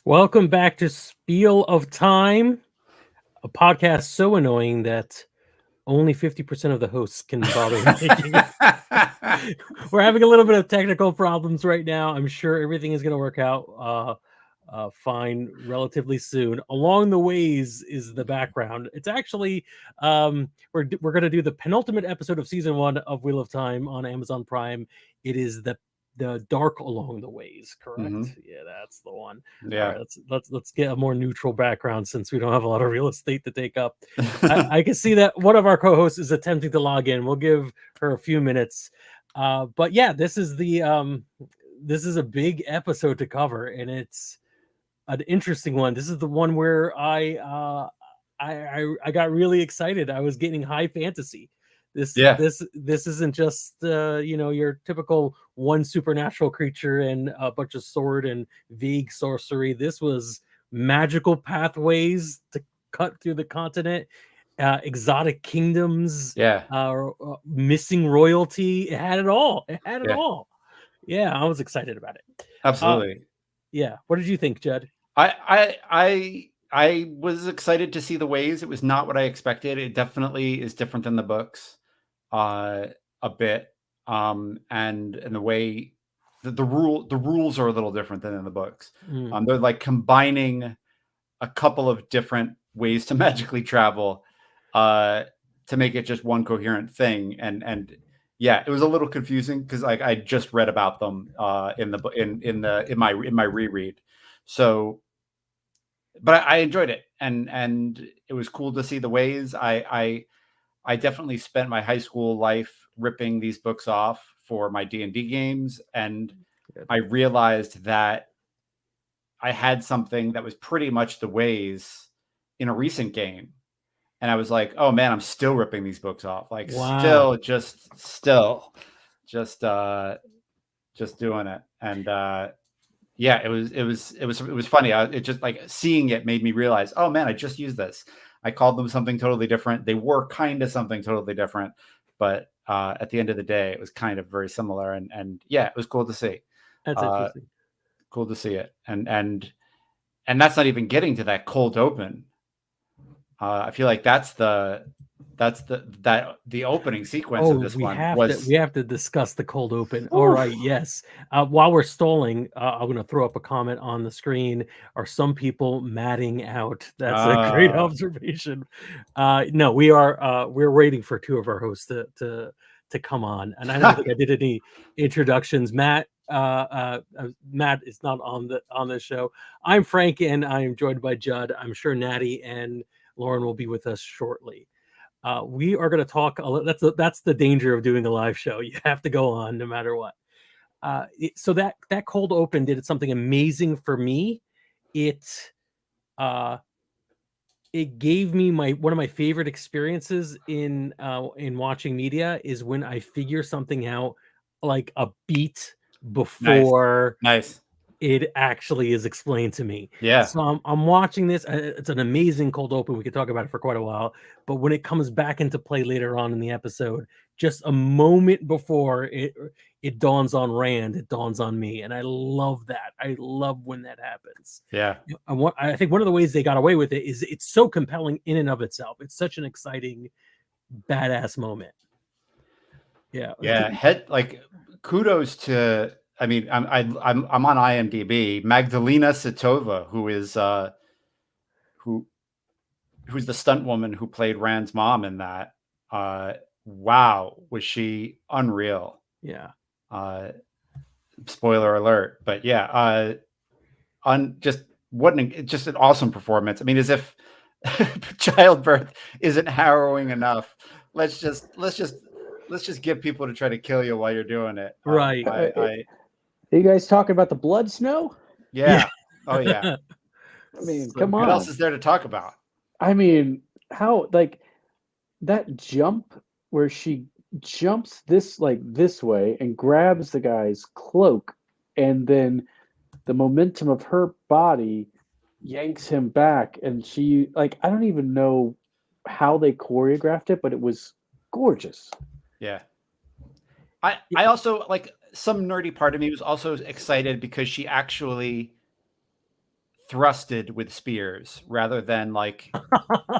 Welcome back to Spiel of Time, a podcast so annoying that only 50% of the hosts can bother making it. We're having a little bit of technical problems right now. I'm sure everything is going to work out fine relatively soon. Along the ways is the background. It's actually we're going to do the penultimate episode of season 1 of Wheel of Time on Amazon Prime. It is the dark along the ways, correct? Yeah, that's the one. All right, let's get a more neutral background since we don't have a lot of real estate to take up. I can see that one of our co-hosts is attempting to log in. We'll give her a few minutes. But yeah, this is a big episode to cover, and it's an interesting one. This is the one where I got really excited. I was getting high fantasy. This isn't just your typical one supernatural creature and a bunch of sword and vague sorcery. This was magical pathways to cut through the continent, exotic kingdoms, missing royalty. It had it all. All. Yeah, I was excited about it. Absolutely. Yeah. What did you think, Judd? I was excited to see the ways. It was not what I expected. It definitely is different than the books, a bit. And the way the rules are a little different than in the books. They're like combining a couple of different ways to magically travel to make it just one coherent thing. And yeah, it was a little confusing because like I just read about them in my reread. So, but I enjoyed it, and it was cool to see the ways. I definitely spent my high school life ripping these books off for my D&D games, and I realized that I had something that was pretty much the ways in a recent game, and I was like, "Oh man, I'm still ripping these books off. Like, wow. still, just doing it." And yeah, it was funny. It just like seeing it made me realize, oh man, I just used this. I called them something totally different. They were kind of something totally different, but at the end of the day, it was kind of very similar. And yeah, it was cool to see. That's interesting. Cool to see it. And that's not even getting to that cold open. I feel like that's the opening sequence of this one. We have to discuss the cold open. All right, yes. While we're stalling, I'm going to throw up a comment on the screen. Are some people matting out? That's a great observation. No, we're waiting for two of our hosts to come on, and I don't think I did any introductions. Matt is not on this show. I'm Frank, and I am joined by Judd. I'm sure Natty and Lauren will be with us shortly. We are going to talk. That's the danger of doing a live show. You have to go on no matter what. So that cold open did something amazing for me. It gave me one of my favorite experiences in watching media is when I figure something out like a beat before nice. It actually is explained to me. Yeah. So I'm watching this. It's an amazing cold open. We could talk about it for quite a while. But when it comes back into play later on in the episode, just a moment before it dawns on Rand, it dawns on me. And I love that. I love when that happens. Yeah. I think one of the ways they got away with it is it's so compelling in and of itself. It's such an exciting, badass moment. Yeah. Yeah. Kudos to... I mean, I'm on IMDb. Magdalena Sitova, who's the stunt woman who played Rand's mom in that. Wow, was she unreal? Yeah. Spoiler alert, but yeah, just an awesome performance. I mean, as if childbirth isn't harrowing enough. Let's just get people to try to kill you while you're doing it. Right. Are you guys talking about the blood snow? Yeah. Oh, yeah. I mean, come on. What else is there to talk about? I mean, how, like, that jump where she jumps this way and grabs the guy's cloak, and then the momentum of her body yanks him back, and she, like, I don't even know how they choreographed it, but it was gorgeous. Yeah. I also, like, some nerdy part of me was also excited because she actually thrusted with spears rather than like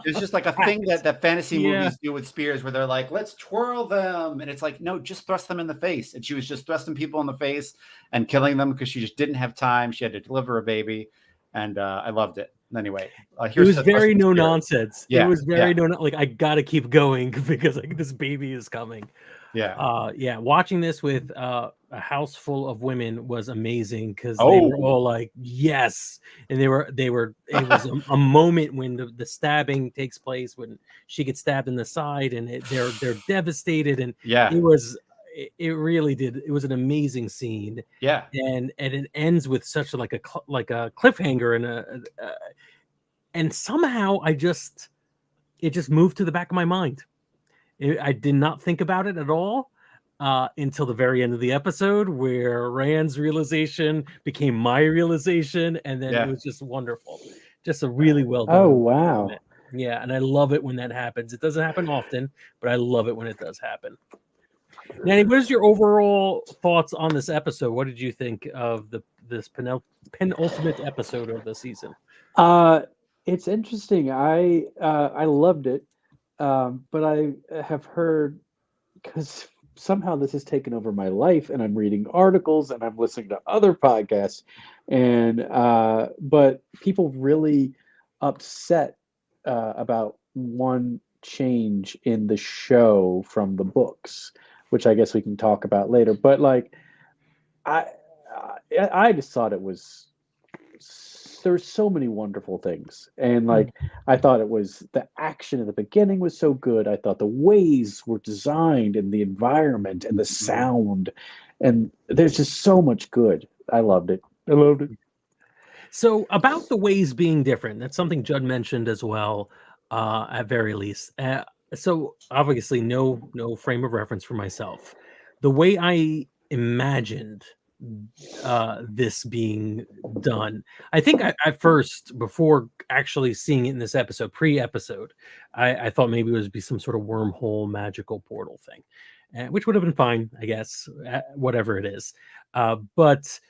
it's just like a thing that fantasy movies do with spears where they're like, let's twirl them. And it's like, no, just thrust them in the face. And she was just thrusting people in the face and killing them because she just didn't have time. She had to deliver a baby. And I loved it. Anyway, it was very no nonsense. Yeah, it was very like, I gotta keep going because like this baby is coming. Yeah. Watching this with a house full of women was amazing because they were all like, yes, and they were it was a moment when the stabbing takes place, when she gets stabbed in the side, and they're devastated, and it really did. It was an amazing scene. And it ends with such like a cliffhanger, and somehow it just moved to the back of my mind. I did not think about it at all until the very end of the episode, where Rand's realization became my realization, and then it was just wonderful. Just a really well done. Oh, wow. Moment. Yeah, and I love it when that happens. It doesn't happen often, but I love it when it does happen. Nanny, what is your overall thoughts on this episode? What did you think of this penultimate episode of the season? It's interesting. I loved it, but I have heard, because somehow this has taken over my life, and I'm reading articles and I'm listening to other podcasts, and but people really upset about one change in the show from the books, which I guess we can talk about later. But like, I just thought it was, there's so many wonderful things, and like I thought it was, the action at the beginning was so good. I thought the ways were designed, and the environment and the sound, and there's just so much good. I loved it. So about the ways being different, that's something Judd mentioned as well, at very least. So obviously no frame of reference for myself. The way I imagined this being done, I think I first, before actually seeing it in this episode, pre-episode, I thought maybe it would be some sort of wormhole magical portal thing, which would have been fine, I guess, whatever it is. But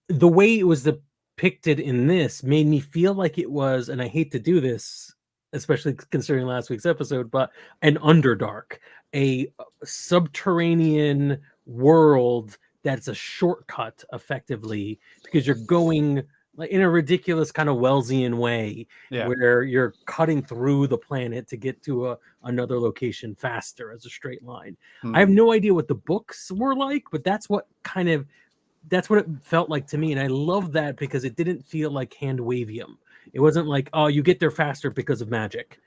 the way it was depicted in this made me feel like it was, and I hate to do this, especially considering last week's episode, but an Underdark, a subterranean world that's a shortcut effectively, because you're going like in a ridiculous kind of Wellesian way, where you're cutting through the planet to get to another location faster as a straight line. I have no idea what the books were like, but that's what it felt like to me. And I love that because it didn't feel like hand wavium. It wasn't like, oh, you get there faster because of magic.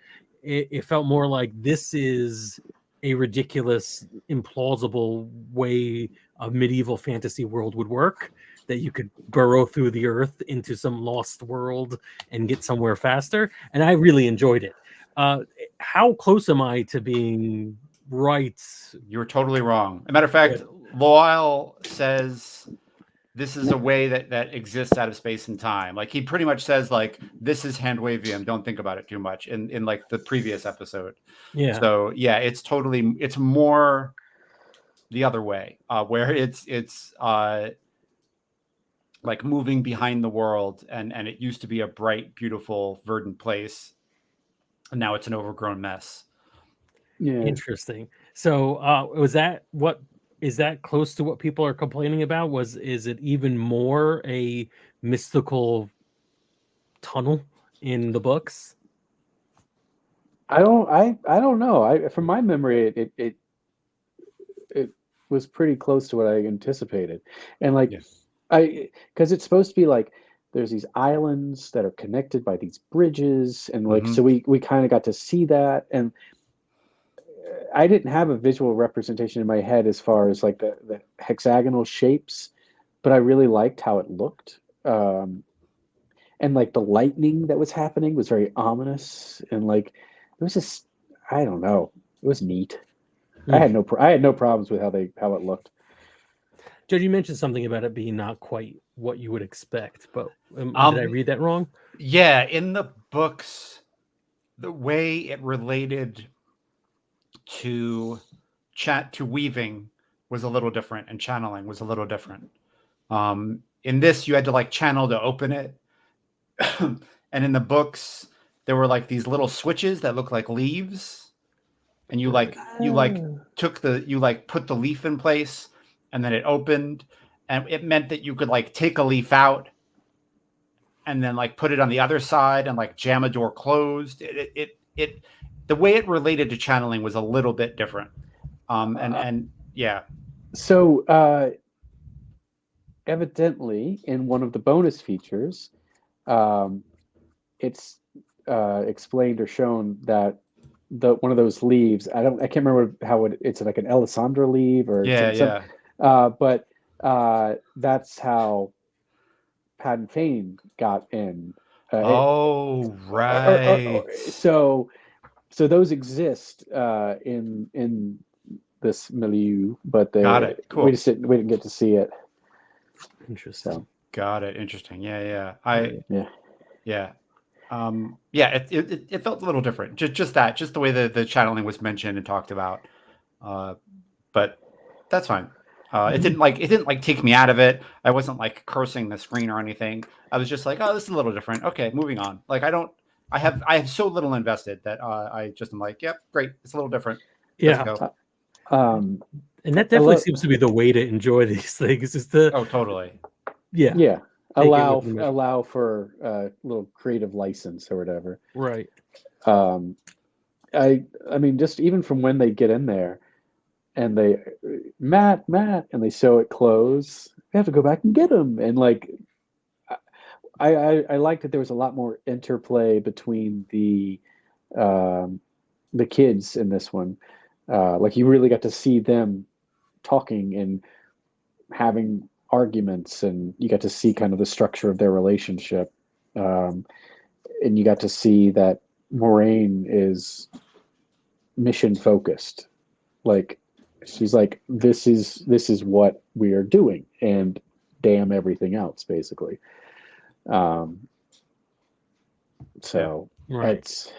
It felt more like this is a ridiculous, implausible way a medieval fantasy world would work, that you could burrow through the earth into some lost world and get somewhere faster. And I really enjoyed it. How close am I to being right? You're totally wrong. As a matter of fact, Loyal says this is a way that exists out of space and time. Like he pretty much says like, this is hand wavium. Don't think about it too much in like the previous episode. Yeah. So yeah, it's more the other way, where it's like moving behind the world, and it used to be a bright, beautiful, verdant place, and now it's an overgrown mess. Yeah. Interesting. So is that close to what people are complaining about? Is it even more a mystical tunnel in the books? I don't know. From my memory, it was pretty close to what I anticipated, and like because it's supposed to be like there's these islands that are connected by these bridges, and like so we kind of got to see that, and I didn't have a visual representation in my head as far as like the hexagonal shapes, but I really liked how it looked. And like the lightning that was happening was very ominous, and like it was just, I don't know, it was neat. I had no problems with how it looked. Judge, you mentioned something about it being not quite what you would expect, but did I read that wrong? Yeah, in the books, the way it related to weaving was a little different, and channeling was a little different. In this, you had to like channel to open it. And in the books, there were like these little switches that look like leaves, and you put the leaf in place, and then it opened, and it meant that you could like take a leaf out and then like put it on the other side and like jam a door closed. It the way it related to channeling was a little bit different. And yeah. So evidently, in one of the bonus features, it's explained or shown that one of those leaves. I can't remember how it's like an Alessandra leaf or Yeah. but that's how Pat and Fane got in. Right. So those exist in this milieu, but Got it. Cool. we didn't get to see it. Interesting. So. Got it. Interesting. Yeah. It felt a little different. Just the way the channeling was mentioned and talked about. But that's fine. It didn't take me out of it. I wasn't like cursing the screen or anything. I was just like, oh, this is a little different. Okay, moving on. Like I have so little invested that I just am like, yep, great. It's a little different. Yeah. Let's go. And that definitely seems to be the way to enjoy these things. Is to totally. Yeah. Allow for a little creative license or whatever. Right. I mean, just even from when they get in there and they Matt and they show it close, they have to go back and get him. And like I like that there was a lot more interplay between the kids in this one. Like you really got to see them talking and having arguments, and you got to see kind of the structure of their relationship, and you got to see that Moraine is mission focused. Like she's like, this is what we are doing, and damn everything else, basically. It's,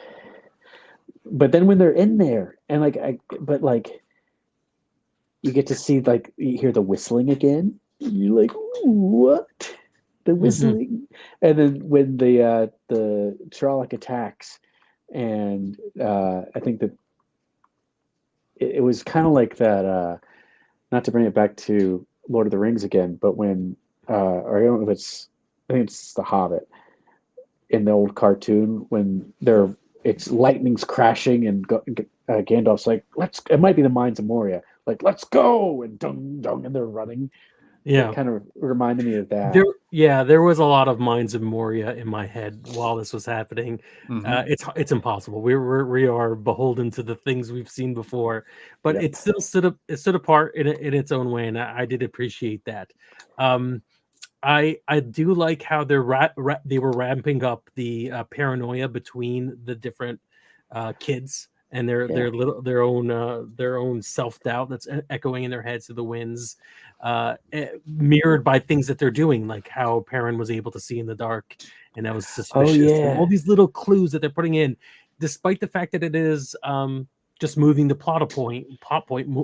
but then when they're in there and you get to see, like, you hear the whistling again. You're like, what? The whistling. And then when the Trolloc attacks, and I think that it was kind of like that, not to bring it back to Lord of the Rings again, but when or I don't know if I think it's The Hobbit in the old cartoon when it's lightning's crashing and Gandalf's like, it might be the Mines of Moria, like, let's go, and dung, and they're running. Yeah. It kind of reminded me of that. There was a lot of Mines of Moria in my head while this was happening. It's impossible. We are beholden to the things we've seen before, but it still stood apart in its own way, and I did appreciate that. I do like how they were ramping up the paranoia between the different kids and their own self-doubt that's echoing in their heads to the winds, mirrored by things that they're doing, like how Perrin was able to see in the dark, and that was suspicious. And all these little clues that they're putting in, despite the fact that it is just moving the plot point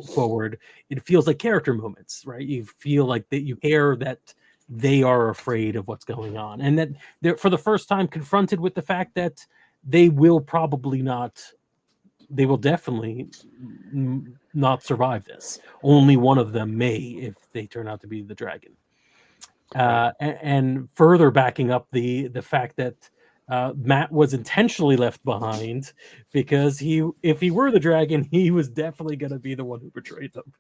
forward, it feels like character moments, right? You feel like that you care that they are afraid of what's going on, and that they're for the first time confronted with the fact that they will definitely not survive this. Only one of them may, if they turn out to be the dragon. And further backing up the fact that Matt was intentionally left behind, because if he were the dragon, he was definitely going to be the one who betrayed them.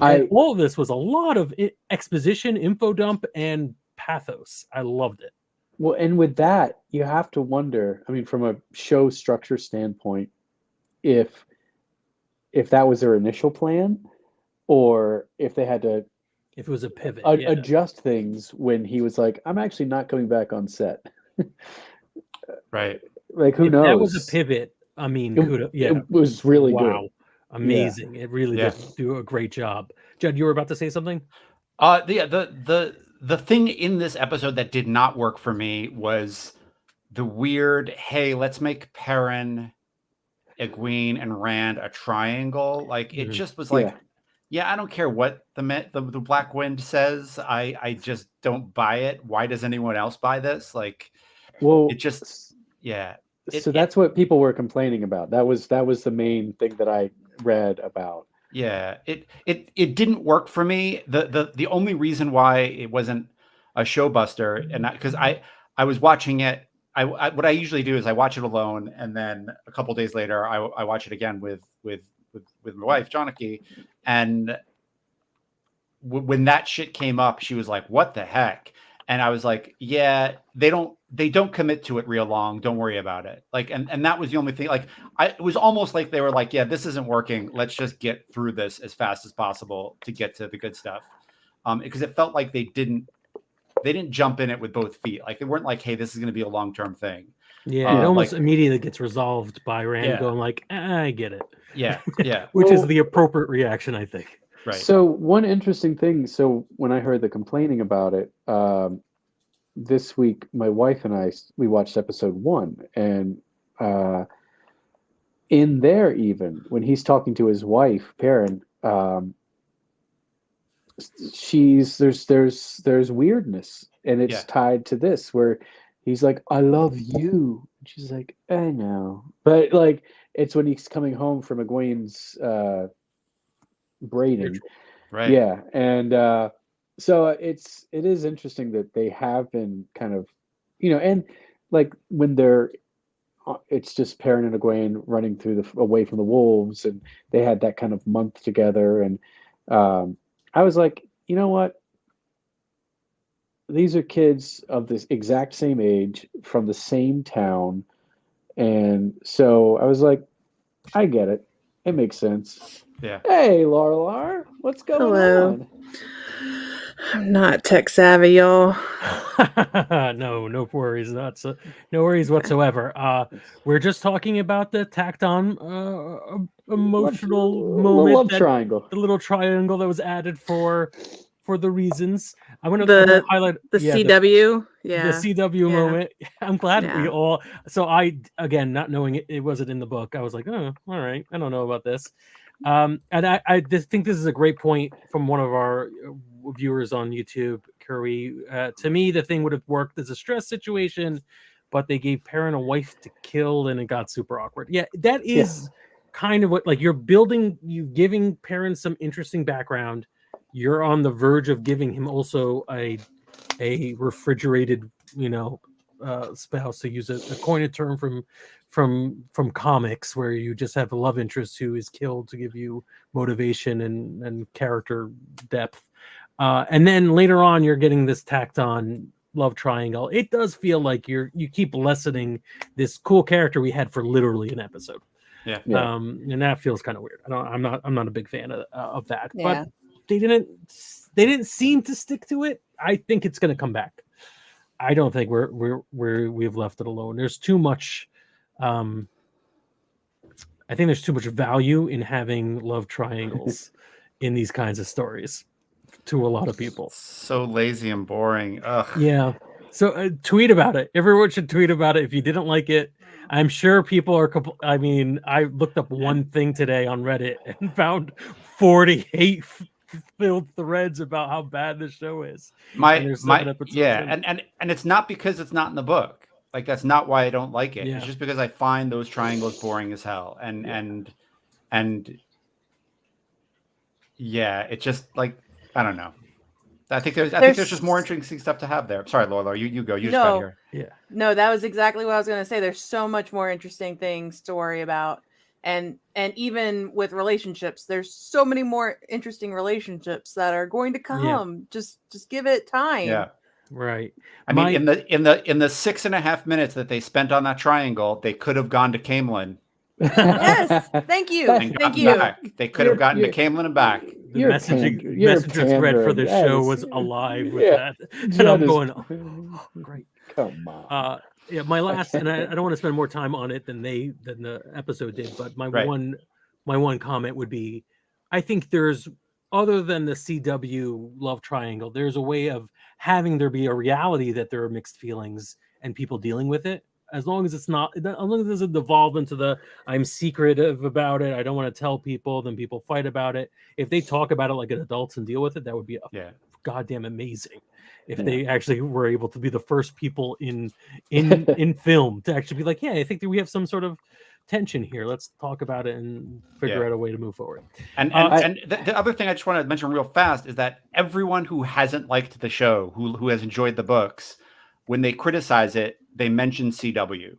And all of this was a lot of exposition, info dump, and pathos. I loved it. Well, and with that, you have to wonder, I mean, from a show structure standpoint, if that was their initial plan, or if they had to, if it was a pivot, adjust things when he was like, I'm actually not coming back on set. Right. Like, who knows? That was a pivot. I mean, it was really good. Amazing. Yeah. It really did do a great job. Judd, you were about to say something? The thing in this episode that did not work for me was the weird, hey, let's make Perrin, Egwene, and Rand a triangle. Like, it just was like, I don't care what the Black Wind says. I just don't buy it. Why does anyone else buy this? Like, Well, it just, yeah. so that's what people were complaining about. That was the main thing that I read about. Yeah, it didn't work for me. The only reason why it wasn't a showbuster, and because I was watching it, I what I usually do is I watch it alone, and then a couple days later I watch it again with my wife Joniki, and when that shit came up, she was like, "What the heck?" And I was like, "Yeah, they don't commit to it real long. Don't worry about it." Like, and that was the only thing. Like, it was almost like they were like, "Yeah, this isn't working. Let's just get through this as fast as possible to get to the good stuff." Because it felt like they didn't jump in it with both feet. Like they weren't like, "Hey, this is going to be a long-term thing." Yeah, it almost like, immediately gets resolved by Rand Yeah. going like, I get it. yeah, yeah, Which is Well- the appropriate reaction, I think. right. So one interesting thing. So when I heard the complaining about it, this week, my wife and I we watched episode 1, and in there, even when he's talking to his wife, Perrin, there's weirdness, and it's Yeah. tied to this where he's like, "I love you," and she's like, "I know," but like it's when he's coming home from Egwene's braiding. Right. Yeah, and so it is interesting that they have been kind of, and like when they're, it's just Perrin and Egwene running through away from the wolves, and they had that kind of month together, and I was like, you know what? These are kids of this exact same age from the same town, and so I was like, I get it. It makes sense. Yeah. Hey, Larlar, what's going Hello. on? I'm not tech savvy, y'all. No worries, no worries whatsoever. We're just talking about the tacked on emotional moment, love triangle. the little triangle that was added for the reasons. I want to The highlight The CW, the yeah. CW Yeah. moment. I'm glad we Yeah. all. So I, again, not knowing it wasn't in the book, I was like, oh, all right, I don't know about this. And I just think this is a great point from one of our viewers on YouTube, Curry. To me, the thing would have worked as a stress situation, but they gave Perrin a wife to kill, and it got super awkward. Yeah, that is kind of what, like, you're giving Perrin some interesting background. You're on the verge of giving him also a refrigerated, spouse, to use a coined term from comics, where you just have a love interest who is killed to give you motivation and character depth. And then later on, you're getting this tacked on love triangle. It does feel like you keep lessening this cool character we had for literally an episode. Yeah. And that feels kind of weird. I'm not a big fan of that. Yeah. But they didn't seem to stick to it. I think it's going to come back. I don't think we've left it alone. There's too much. I think there's too much value in having love triangles in these kinds of stories to a lot of people. So lazy and boring. Ugh. Yeah. So tweet about it. Everyone should tweet about it if you didn't like it. I'm sure people are. I mean, I looked up one thing today on Reddit and found 48 filled threads about how bad the show is. And it's not because it's not in the book. Like, that's not why I don't like it. Yeah. It's just because I find those triangles boring as hell. And yeah, it's just like, I don't know. I think there's just more interesting stuff to have there. Sorry, Lola, you go. You just got here. Yeah. No, that was exactly what I was going to say. There's so much more interesting things to worry about. And even with relationships, there's so many more interesting relationships that are going to come. Yeah. Just give it time. Yeah. Right. I mean, in the 6.5 minutes that they spent on that triangle, they could have gone to Camelin. Yes. Thank you. Thank you. Back. They could have gotten to Camelin and back. The messenger thread for the show was alive with that. And I'm going, oh, great. Come on. Yeah, my last, and I don't want to spend more time on it than the episode did, but my one comment would be, I think there's, other than the CW love triangle, there's a way of having there be a reality that there are mixed feelings and people dealing with it. As long as it's not, as long as it doesn't devolve into the I'm secretive about it, I don't want to tell people, then people fight about it. If they talk about it like an adults and deal with it, that would be a goddamn amazing if Yeah. they actually were able to be the first people in film to actually be like, yeah, I think that we have some sort of tension here. Let's talk about it and figure out a way to move forward. And the other thing I just want to mention real fast is that everyone who hasn't liked the show, who has enjoyed the books, when they criticize it, they mention CW.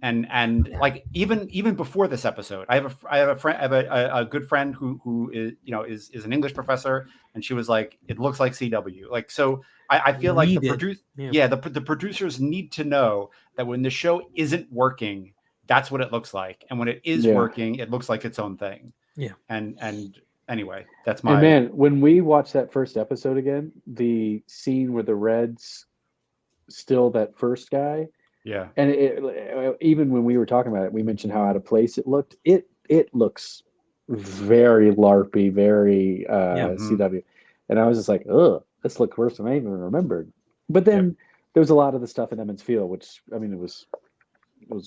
And like even before this episode, I have a friend, I have a good friend who is an English professor, and she was like, it looks like CW. Like, so I feel like the producers need to know that when the show isn't working, that's what it looks like, and when it is working, it looks like its own thing. Yeah. And anyway, that's my. And man, when we watched that first episode again, the scene where the Reds still that first guy. Yeah. And even when we were talking about it, we mentioned how out of place it looked. It looks very LARPy, very CW. And I was just like, ugh, this looked worse than I even remembered. But then there was a lot of the stuff in Emmons Field, which, I mean, it was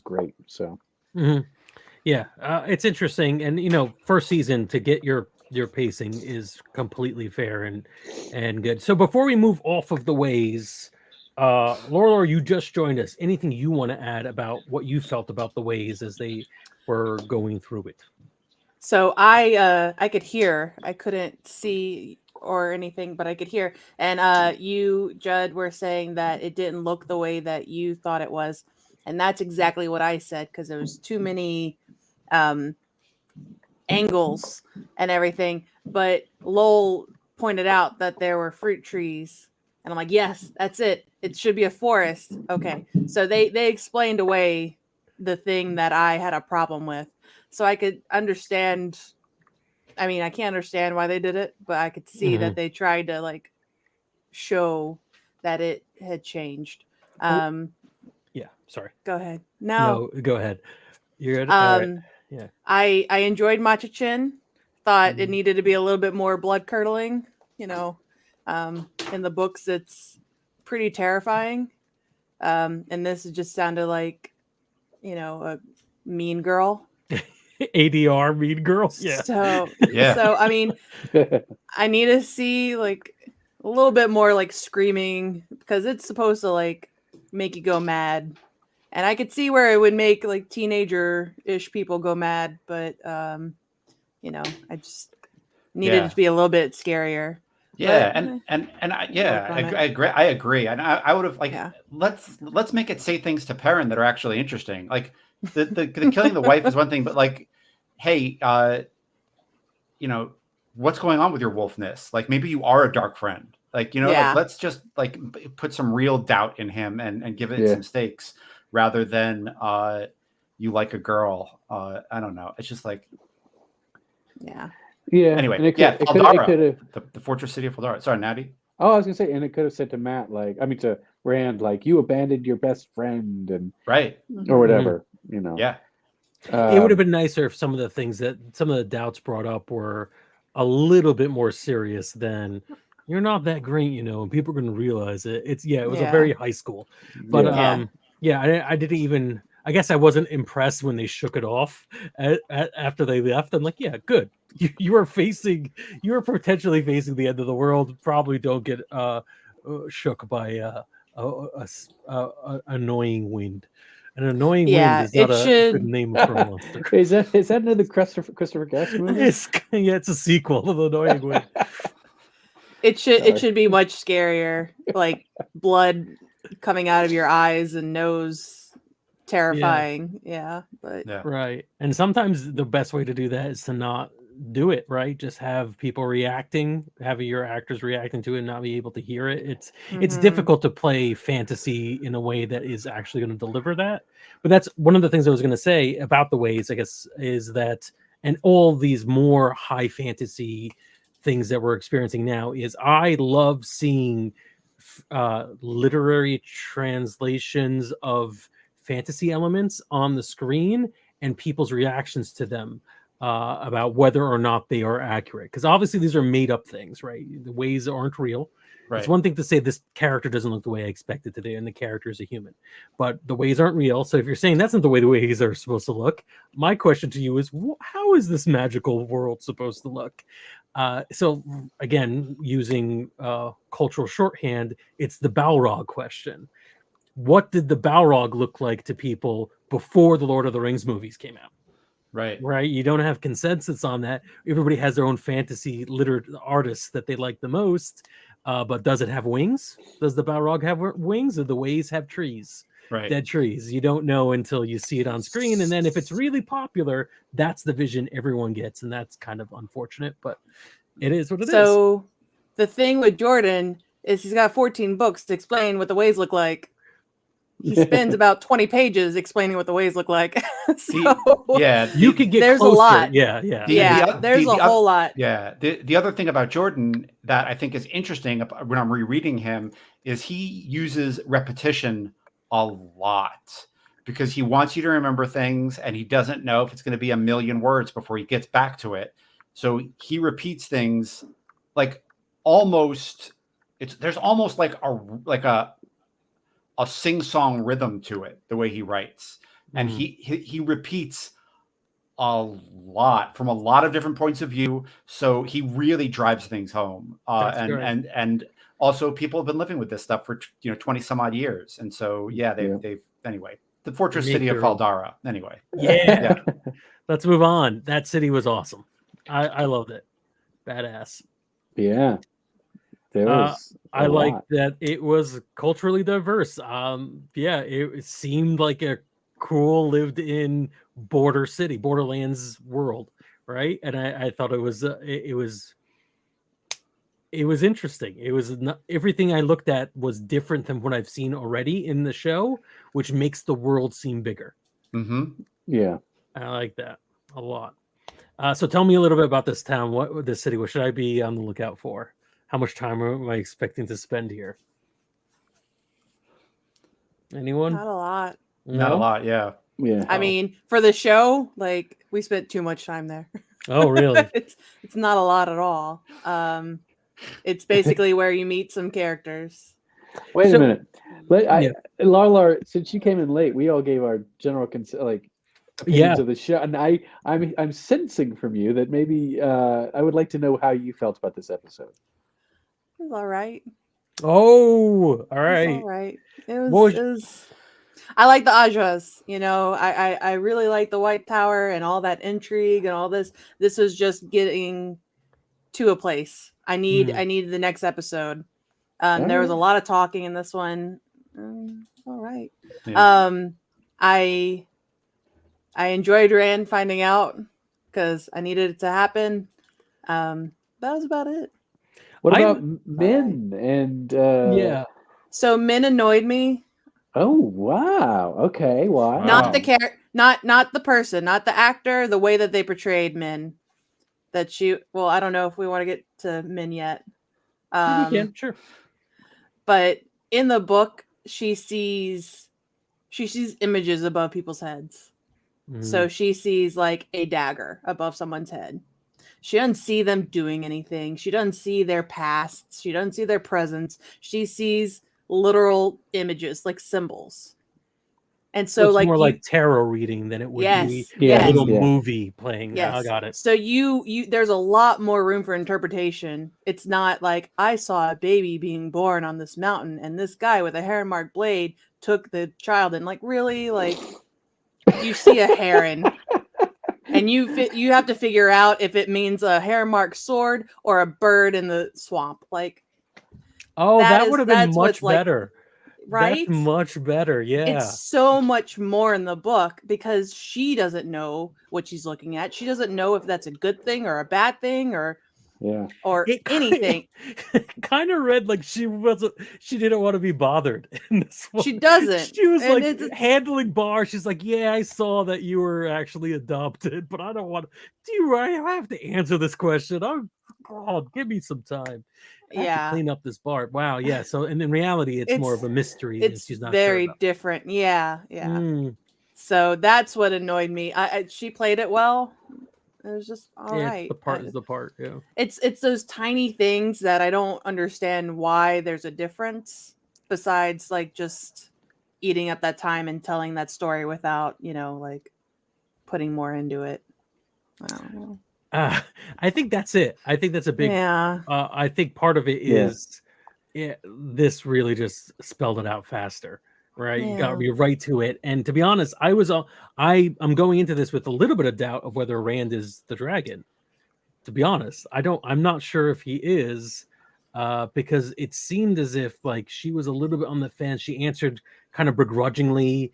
great. So yeah, it's interesting. And first season, to get your pacing is completely fair and good. So before we move off of the ways, Laura, you just joined us. Anything you want to add about what you felt about the ways as they were going through it? So I could hear. I couldn't see or anything, but I could hear. And you, Judd, were saying that it didn't look the way that you thought it was. And that's exactly what I said, because there was too many angles and everything. But Lowell pointed out that there were fruit trees. And I'm like, yes, that's it. It should be a forest. Okay. So they explained away the thing that I had a problem with. So I could understand. I mean, I can't understand why they did it, but I could see that they tried to like show that it had changed. Yeah, sorry. Go ahead. No, go ahead. You're good. Right. Yeah. I enjoyed Macha-Chin. Thought it needed to be a little bit more blood curdling. In the books, it's pretty terrifying. And this just sounded like, a mean girl. ADR mean girl. Yeah. So I mean, I need to see like a little bit more like screaming, because it's supposed to like make you go mad. And I could see where it would make like teenager-ish people go mad, but I just needed it to be a little bit scarier. Yeah, I agree. And I would have let's make it say things to Perrin that are actually interesting. Like the killing the wife is one thing, but like, hey, what's going on with your wolfness? Like maybe you are a dark friend. Like, like, let's just like put some real doubt in him and give it some stakes rather than you like a girl. I don't know. It's just like Anyway, Faldarra, the fortress city of Faldarra. Sorry, Natty. Oh, I was gonna say, and it could have said to Matt, to Rand, like, you abandoned your best friend, and or whatever, Yeah. It would have been nicer if some of the doubts brought up were a little bit more serious than you're not that great, and people are going to realize it. It was a very high school, but I didn't even. I guess I wasn't impressed when they shook it off after they left. I'm like, yeah, good. You are potentially facing the end of the world. Probably don't get shook by a annoying wind. An annoying wind is not a good name for a monster. Is that another Christopher Guest movie? It's a sequel to the Annoying Wind. It should be much scarier, like blood coming out of your eyes and nose. Terrifying, right. And sometimes the best way to do that is to not do it, right? Just have people having your actors reacting to it and not be able to hear it. It's difficult to play fantasy in a way that is actually going to deliver that. But that's one of the things I was going to say about the ways, I guess, is that, and all these more high fantasy things that we're experiencing now, is I love seeing literary translations of fantasy elements on the screen and people's reactions to them about whether or not they are accurate, because obviously these are made up things, right? The ways aren't real. It's one thing to say this character doesn't look the way I expected today and the character is a human, but the ways aren't real. So if you're saying that's not the way the ways are supposed to look, my question to you is, how is this magical world supposed to look? So again, using cultural shorthand, it's the Balrog question. What did the Balrog look like to people before the Lord of the Rings movies came out? Right. Right? You don't have consensus on that. Everybody has their own fantasy artists that they like the most. But does it have wings? Does the Balrog have wings, or the ways have trees? Right. Dead trees. You don't know until you see it on screen. And then if it's really popular, that's the vision everyone gets. And that's kind of unfortunate, but it is what it is. So the thing with Jordan is he's got 14 books to explain what the ways look like. He spends about 20 pages explaining what the ways look like. So yeah, you could get there's closer. a lot. Yeah. There's a whole lot. Yeah. The other thing about Jordan that I think is interesting when I'm rereading him is he uses repetition a lot because he wants you to remember things and he doesn't know if it's going to be a million words before he gets back to it. So he repeats things like almost there's almost like a sing-song rhythm to it, the way he writes. And he repeats a lot from a lot of different points of view. So he really drives things home. And also people have been living with this stuff for 20 some odd years. And so they've anyway, the fortress city of Faldarra. Anyway. Yeah. Let's move on. That city was awesome. I loved it. Badass. Yeah. There was I like that it was culturally diverse. It seemed like a cool lived-in Borderlands world, right? And I thought it was interesting. It was everything I looked at was different than what I've seen already in the show, which makes the world seem bigger. Mm-hmm. Yeah, I like that a lot. So tell me a little bit about this town. This city? What should I be on the lookout for? How much time am I expecting to spend here? Anyone? Not a lot. No? Not a lot, yeah. I mean, for the show, like we spent too much time there. Oh, really? It's not a lot at all. It's basically where you meet some characters. Wait a minute. Larlar, since you came in late, we all gave our general opinions of the show, and I'm sensing from you that maybe I would like to know how you felt about this episode. It was all right. Oh, all right. It was all right. It was I like the Ajwas, I really like the White Tower and all that intrigue and all this. This was just getting to a place. I needed the next episode. There was a lot of talking in this one. All right. Yeah. I enjoyed Rand finding out because I needed it to happen. That was about it. What about Min and So Min annoyed me. Oh wow. Okay. Why? Not the character, not the person, not the actor, the way that they portrayed Min. I don't know if we want to get to Min yet. Sure. But in the book, she sees images above people's heads. So she sees like a dagger above someone's head. She doesn't see them doing anything. She doesn't see their pasts. She doesn't see their presence. She sees literal images, like symbols. And so it's more like tarot reading than it would be a little movie playing. Yes. I got it. So you there's a lot more room for interpretation. It's not like I saw a baby being born on this mountain and this guy with a hair-marked blade took the child and really you see a heron and you have to figure out if it means a hair-marked sword or a bird in the swamp. That would have been much better. Right? That's much better. Yeah. It's so much more in the book because she doesn't know what she's looking at. She doesn't know if that's a good thing or a bad thing or anything. Kind of read like she didn't want to be bothered in this one. She doesn't. She was handling Bar. She's like, yeah, I saw that you were actually adopted, but I don't want to. I have to answer this question. Give me some time. I have to clean up this bar. Wow, yeah. So, and in reality, it's more of a mystery. It's she's not very sure different. Yeah. So that's what annoyed me. She played it well. It was just all right. The part is the part. Yeah. It's those tiny things that I don't understand why there's a difference. Besides, just eating up that time and telling that story without, putting more into it. I don't know. I think that's it. I think that's a big. Yeah. I think part of it Yeah. is this really just spelled it out faster, right? You got Yeah. to be right to it. And to be honest, I'm going into this with a little bit of doubt of whether Rand is the dragon. To be honest, I'm not sure if he is, because it seemed as if like she was a little bit on the fence. She answered kind of begrudgingly.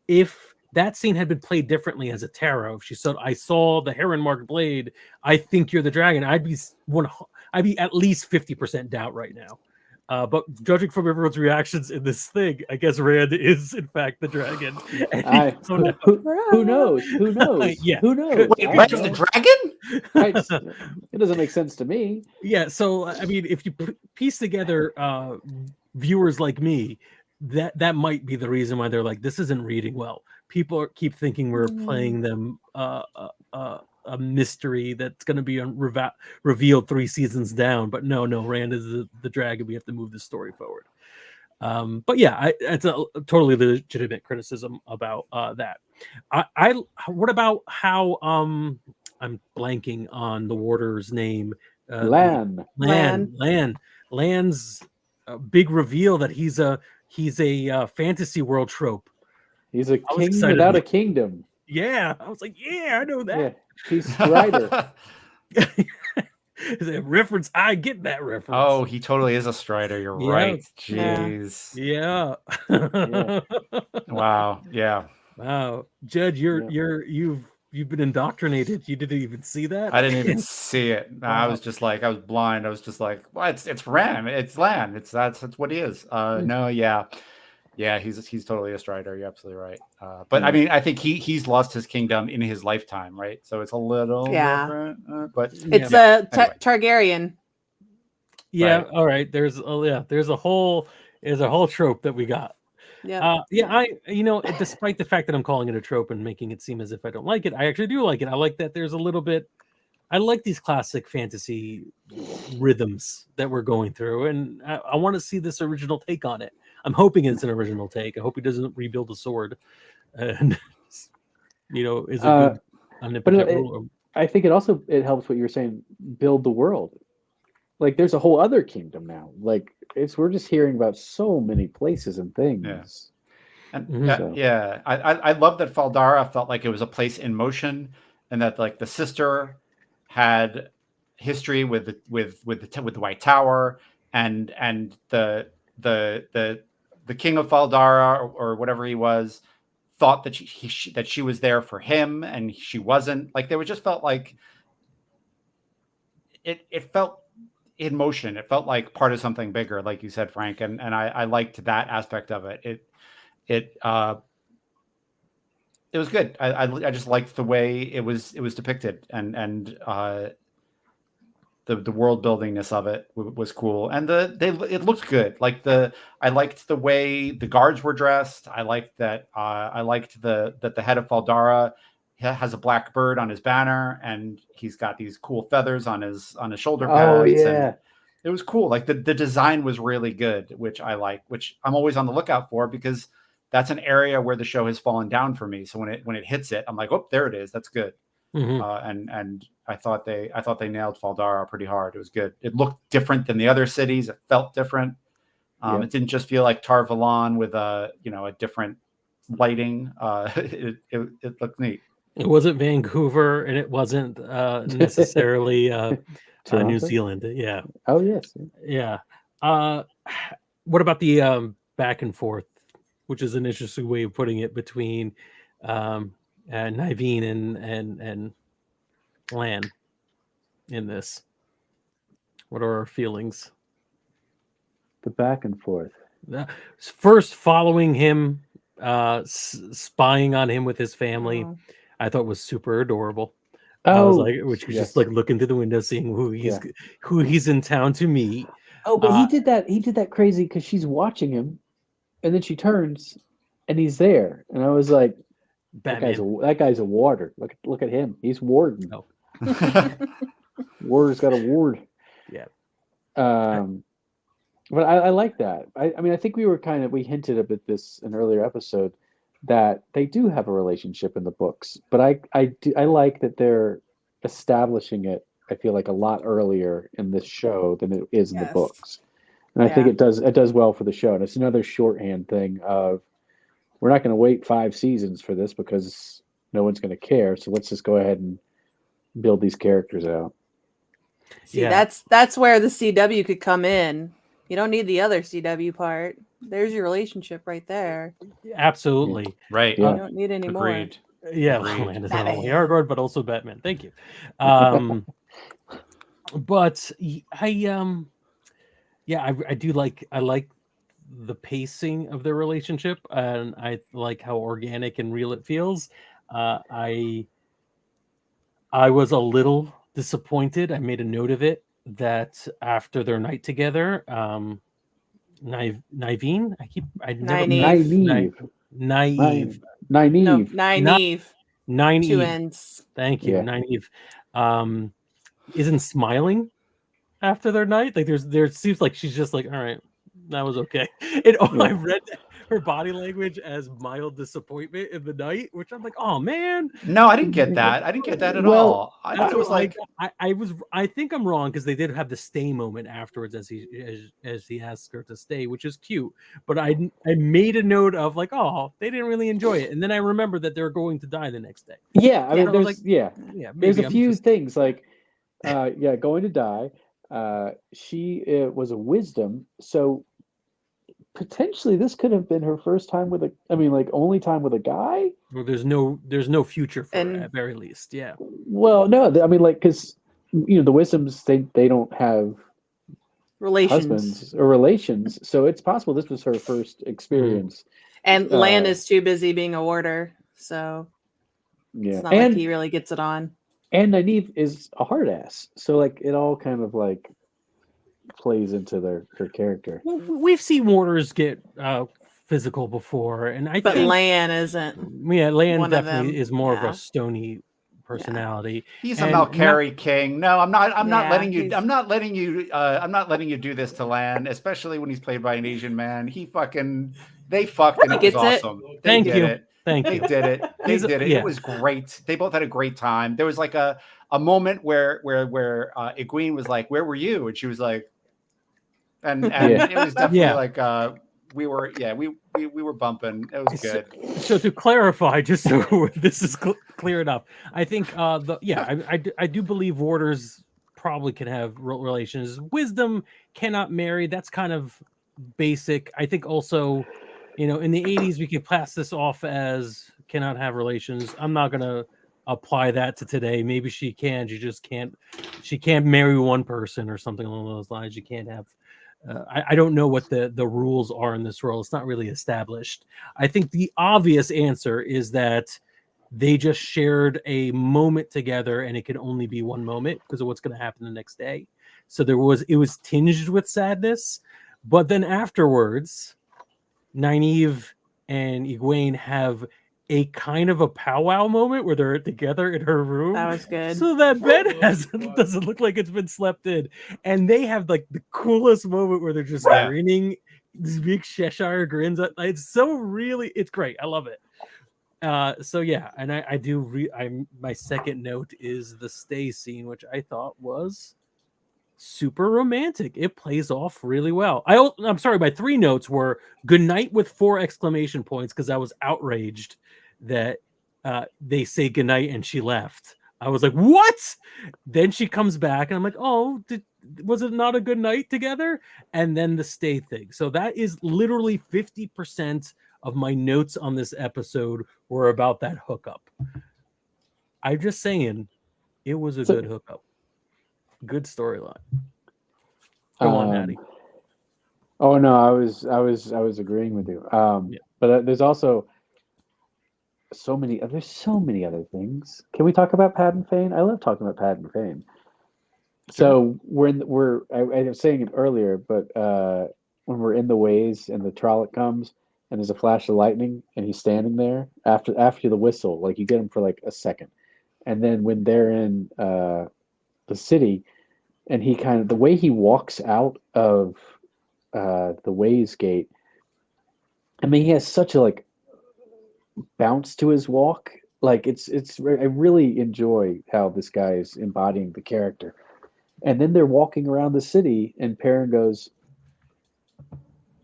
If that scene had been played differently as a tarot, if she said, "I saw the heron marked blade. I think you're the dragon," I'd be at least 50% doubt right now. But judging from everyone's reactions in this thing, I guess Rand is in fact the dragon. And Who knows? Who knows? Yeah. Who knows? Wait, I Rand's don't the know. dragon? It doesn't make sense to me. Yeah, so I mean, if you piece together viewers like me, that might be the reason why they're like, this isn't reading well. People keep thinking we're playing them a mystery that's going to be revealed 3 seasons down. But no, Rand is the dragon. We have to move the story forward. But yeah, it's a totally legitimate criticism about that. What about how I'm blanking on the warder's name? Lan's big reveal that he's a fantasy world trope. He's a king without a kingdom. Yeah, I was like, yeah, I know that. Yeah, he's Strider. The reference, I get that reference. Oh, he totally is a Strider. You're right. Jeez. Yeah. Wow. Yeah. Wow, Judge, you've been indoctrinated. You didn't even see that. I didn't even see it. Wow. I was just like, I was blind. I was just like, well, it's Ram. It's Lan. That's what he is. No, yeah. Yeah, he's totally a Strider. You're absolutely right. But I mean, I think he's lost his kingdom in his lifetime, right? So it's a little different. But it's anyway. Targaryen. Yeah. Right. All right. There's a whole trope that we got. Yeah. Despite the fact that I'm calling it a trope and making it seem as if I don't like it, I actually do like it. I like that there's a little bit. I like these classic fantasy rhythms that we're going through, and I want to see this original take on it. I'm hoping it's an original take. I hope he doesn't rebuild the sword, and is a good omnipotent ruler. I think it helps what you were saying. Build the world. Like there's a whole other kingdom now. Like we're just hearing about so many places and things. Yeah. And I love that Faldarra felt like it was a place in motion, and that like the sister had history with the White Tower, and the king of Faldarra or whatever he was thought that she was there for him, and she wasn't. Like there just felt like it felt in motion. It felt like part of something bigger, like you said, Frank, and I liked that aspect of it. It was good. I just liked the way it was depicted, and the world buildingness of it was cool, and it looked good. Like I liked the way the guards were dressed. I liked that. I liked that the head of Faldarra has a black bird on his banner, and he's got these cool feathers on his shoulder pads. Oh yeah, and it was cool. Like the design was really good, which I like. Which I'm always on the lookout for, because that's an area where the show has fallen down for me. So when it hits it, I'm like, oh, there it is. That's good. Mm-hmm. And I thought they nailed Faldarra pretty hard. It was good. It looked different than the other cities. It felt different. It didn't just feel like Tar Valon with a different lighting. It looked neat. It wasn't Vancouver, and it wasn't necessarily New Zealand. Yeah. Oh yes. Yeah. What about the back and forth, which is an interesting way of putting it, between Nyveen and Lan in this? What are our feelings? The back and forth. First, following him, spying on him with his family, I thought was super adorable. I was like, just like looking through the window, seeing who he's in town to meet. Oh, but he did that crazy because she's watching him, and then she turns, and he's there, and I was like, that guy's a warder. Look at him. He's warding. Oh. Warder's got a ward. Yeah. But I like that. I mean, I think we hinted a bit this in an earlier episode, that they do have a relationship in the books, but I like that they're establishing it, I feel like, a lot earlier in this show than it is in the Yes. books. And I think Yeah. it does well for the show. And it's another shorthand thing of, we're not going to wait 5 seasons for this because no one's going to care. So let's just go ahead and build these characters out. See, that's where the CW could come in. You don't need the other CW part. There's your relationship right there. Absolutely. Right. Yeah. You don't need any more. Agreed. Yeah, Agreed. Land is not only Batman. Aragorn, but also Batman. Thank you. But I do like the pacing of their relationship, and I like how organic and real it feels. I was a little disappointed. I made a note of it that after their night together, Niveen, Naive. Naive. No, Naive. Nynaeve. 2 Nynaeve. ends. Thank you, Yeah. Nynaeve. Isn't smiling after their night. Like there seems like she's just like, all right, that was okay. I read her body language as mild disappointment in the night, which I'm like, oh man. No, I didn't get that. I didn't get that at Well, all. I thought it was like, I think I'm wrong because they did have the stay moment afterwards as he asked her to stay, which is cute. But I made a note of like, oh, they didn't really enjoy it, and then I remembered that they're going to die the next day. Yeah, I mean, I was there's like, there's a I'm few just- things like, going to die. She was a wisdom, so potentially this could have been her first time only time with a guy. Well, there's no future for her And- at very least. Yeah. Well, no, I mean, like, because the wisdoms, they don't have Relations. husbands or relations, so it's possible this was her first experience. And Lan is too busy being a warder, so Yeah, it's not like he really gets it on. And Nynaeve is a hard ass, so like it all kind of like plays into their character. Well, we've seen warders get physical before, and But think Lan isn't. Lan one of definitely them. is more of Yeah. a stony personality. he's a And Malcari king. No, I'm not Yeah, letting you. he's- I'm not letting you do this to Lan, especially when he's played by an Asian man. They fucked and it was gets it. awesome. Thank They you. did it. Thank They you. did it. They He's a- did it. yeah. It was great. They both had a great time. There was like a moment where Egwene was like, "Where were you?" And she was like, and Yeah. it was definitely Yeah. like we were bumping. It was good. So to clarify, just so this is clear enough, I think I do believe warders probably can have relations. Wisdom cannot marry. That's kind of basic. I think also, in the 80s we could pass this off as cannot have relations. I'm not gonna apply that to today. Maybe she can. She just can't. She can't marry one person or something along those lines. You can't have. I don't know what the rules are in this role. It's not really established. I think the obvious answer is that they just shared a moment together, and it can only be one moment because of what's going to happen the next day. So it was tinged with sadness, but then afterwards, Nynaeve and Egwene have a kind of a powwow moment where they're together in her room. That was good. So that bed doesn't look like it's been slept in. And they have like the coolest moment where they're just grinning, these big Cheshire grins. It's it's great. I love it. And I do my second note is the stay scene, which I thought was super romantic. It plays off really well. I'm sorry, my 3 notes were good night with 4 exclamation points because I was outraged that they say goodnight and she left. I was like, what? Then she comes back and I'm like, oh, was it not a good night together? And then the stay thing. So that is literally 50% of my notes on this episode were about that hookup. I'm just saying it was a good hookup. Good storyline. Go on, Natty. Oh no, I was agreeing with you. But there's also there's so many other things. Can we talk about Pad and Fane? I love talking about Pad and Fane. So I was saying it earlier, but when we're in the ways and the trollet comes and there's a flash of lightning and he's standing there after the whistle, like you get him for like a second, and then when they're in the city and he kind of the way he walks out of the ways gate, I mean he has such a like bounce to his walk Like I really enjoy how this guy is embodying the character. And then they're walking around the city, and Perrin goes,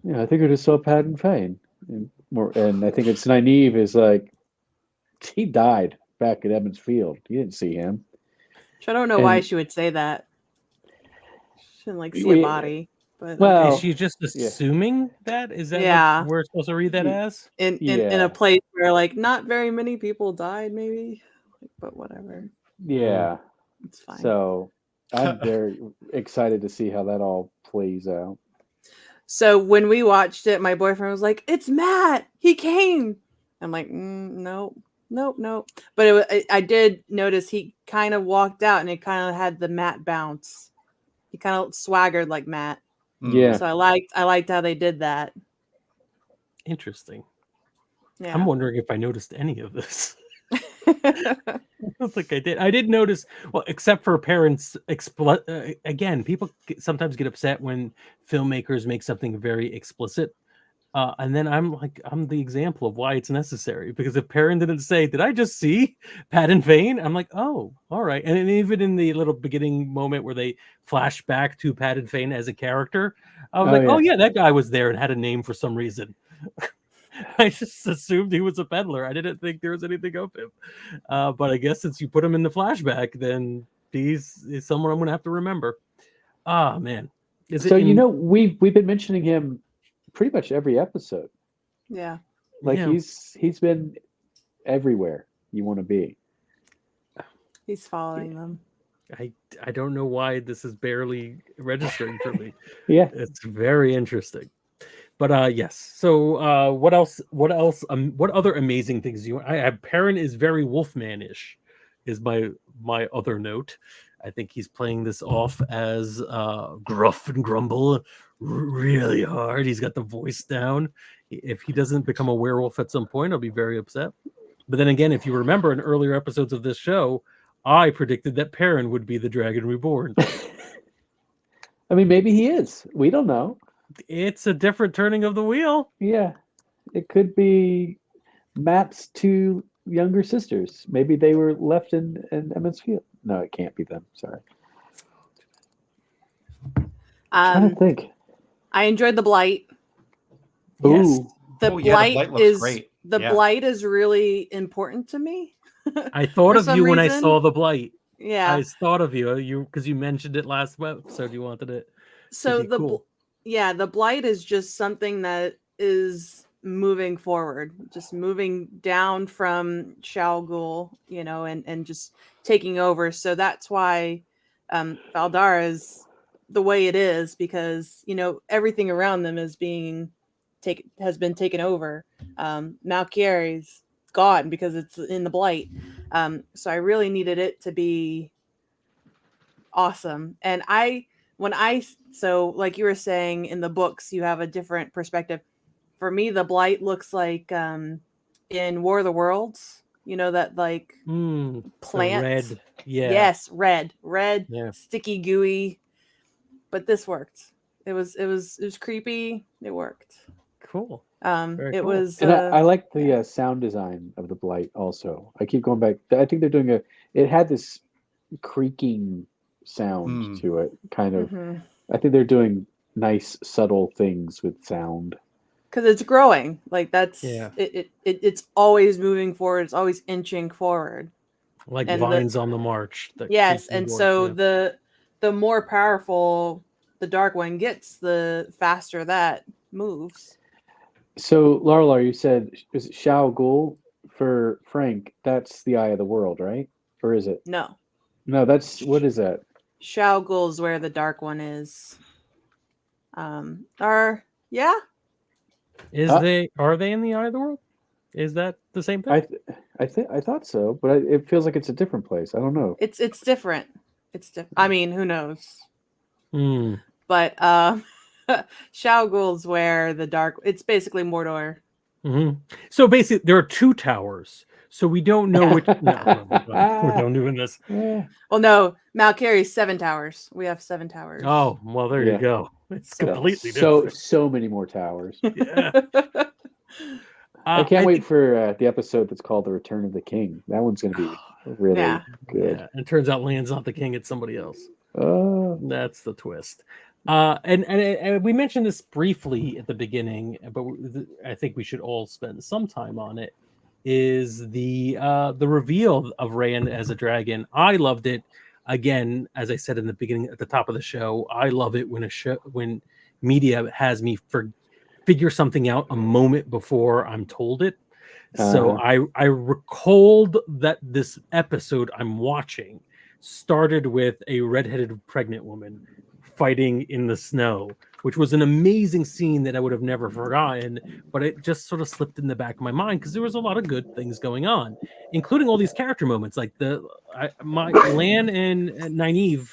"Yeah, I think I just saw Patton Fane." And I think it's Nynaeve is like, he died back at Emmons Field. You didn't see him. Which I don't know why And she would say that. She didn't like see a we, body, but well, Is she just yeah, assuming that? Is that yeah, what we're supposed to read that as? in yeah, a place where like not very many people died, maybe, but whatever, yeah. it's fine. So I'm very excited to see how that all plays out. So when we watched it, my boyfriend was like, "It's Matt. He came." I'm like, "Nope, nope, nope." But I did notice he kind of walked out, and it kind of had the Matt bounce. He kind of swaggered like Matt. Yeah. So I liked how they did that. Interesting. Yeah. I'm wondering if I noticed any of this. I don't think I did. I did notice, well, except for parents. Again, people sometimes get upset when filmmakers make something very explicit. And then I'm the example of why it's necessary. Because if Perrin didn't say, "Did I just see Patton Fane?" I'm like, "Oh, all right." And then even in the little beginning moment where they flash back to Patton Fane as a character, I was "Oh yeah, that guy was there and had a name for some reason." I just assumed he was a peddler. I didn't think there was anything of him. But I guess since you put him in the flashback, then he's someone I'm going to have to remember. Ah, man. We've been mentioning him pretty much every episode. Yeah. Like he's been everywhere you want to be. He's following them. I don't know why this is barely registering for me. Yeah. It's very interesting. But yes. So what else? What other amazing things do you? Perrin is very Wolfman-ish, is my other note. I think he's playing this off as gruff and grumble really hard. He's got the voice down. If he doesn't become a werewolf at some point, I'll be very upset. But then again, if you remember in earlier episodes of this show, I predicted that Perrin would be the Dragon Reborn. I mean, maybe he is. We don't know. It's a different turning of the wheel. Yeah. It could be Matt's two younger sisters. Maybe they were left in Emmons Field. No, it can't be them. Sorry. I'm trying to think. I enjoyed the Blight. Yes. The Blight looks great. Blight is really important to me. I thought of you when I saw the Blight. Yeah. I thought of you because you mentioned it last episode. You wanted it. So the Blight is just something that is moving forward, just moving down from Shao Ghul, and just taking over. So that's why Faldarra is the way it is, because everything around them has been taken over. Malkieri's gone because it's in the Blight. So I really needed it to be awesome. And so like you were saying, in the books you have a different perspective. For me, the Blight looks like in War of the Worlds, that like plant. Red. Yeah. Yes, red, yeah. Sticky, gooey. But this worked. It was creepy. It worked. Cool. It cool. was. And I like the sound design of the Blight also. I keep going back. I think they're doing it had this creaking sound to it, kind of. Mm-hmm. I think they're doing nice, subtle things with sound. Because it's growing. Like that's it's always moving forward. It's always inching forward. Like vines on the march. Yes, and so the more powerful the Dark One gets, the faster that moves. So, Larlar, you said, is it Shao Ghul for Frank? That's the Eye of the World, right? Or is it? No, that's what is that? Shao Ghul is where the Dark One is. Are they in the Eye of the World? Is that the same thing? I thought so, but it feels like it's a different place. I don't know. It's different. It's different. I mean, who knows? But Shao Ghul's where the Dark. It's basically Mordor. Mm-hmm. So basically, there are two towers. So we don't know which. No, we're done doing this. Well, no, Malkieri's 7 towers. We have 7 towers. Oh, well, there you go. It's completely different. different. So many more towers. Yeah. I can't wait think- for the episode that's called "The Return of the King." That one's going to be really Yeah. good. Yeah, and it turns out Land's not the king; it's somebody else. Oh, That's the twist. And we mentioned this briefly at the beginning, but I think we should all spend some time on it. Is the reveal of Rand as a dragon? I loved it. Again, as I said in the beginning, at the top of the show, I love it when media has me figure something out a moment before I'm told it. So I recalled that this episode I'm watching started with a redheaded pregnant woman fighting in the snow, which was an amazing scene that I would have never forgotten, but it just sort of slipped in the back of my mind because there was a lot of good things going on, including all these character moments. Like my Lan and Nynaeve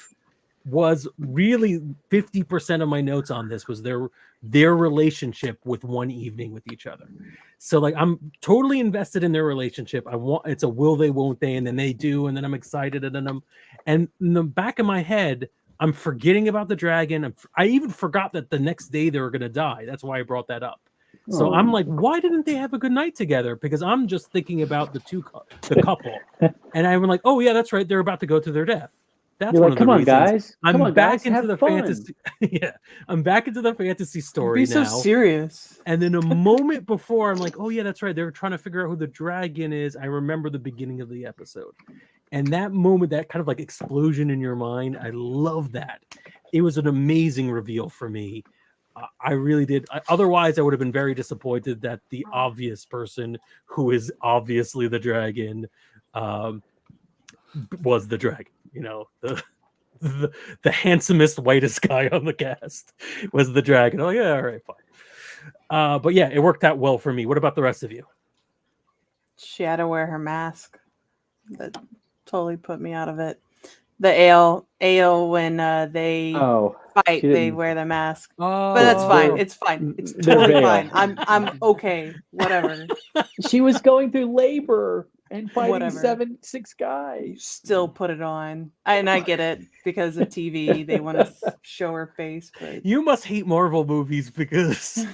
was really 50% of my notes on this was their relationship with one evening with each other. So like I'm totally invested in their relationship. It's a will they, won't they, and then they do, and then I'm excited, and then and in the back of my head I'm forgetting about the dragon. I even forgot that the next day they were going to die. That's why I brought that up. So I'm like, why didn't they have a good night together? Because I'm just thinking about the couple, and I'm like, oh yeah, that's right, they're about to go to their death. That's you're one like, of the come on, reasons. guys. I'm Come on, back guys. into Have the fun. fantasy. Yeah, I'm back into the fantasy story Be so now. serious. And then a moment before, I'm like, oh yeah, that's right. They were trying to figure out who the dragon is. I remember the beginning of the episode, and that moment, that kind of like explosion in your mind, I love that. It was an amazing reveal for me. I really did. Otherwise, I would have been very disappointed that the obvious person who is obviously the dragon was the dragon. You know, the handsomest, whitest guy on the cast was the dragon. Oh yeah, all right, fine. But yeah, it worked out well for me. What about the rest of you? She had to wear her mask. That totally put me out of it. The ale when they fight, she they didn't- wear the mask. Oh, But that's fine. they're- It's fine. It's they're totally veiled. fine. I'm okay. Whatever. she was going through labor and fighting Whatever. 6 You guys. still put it on. And I get it because of TV. They want to show her face. But You must hate Marvel movies because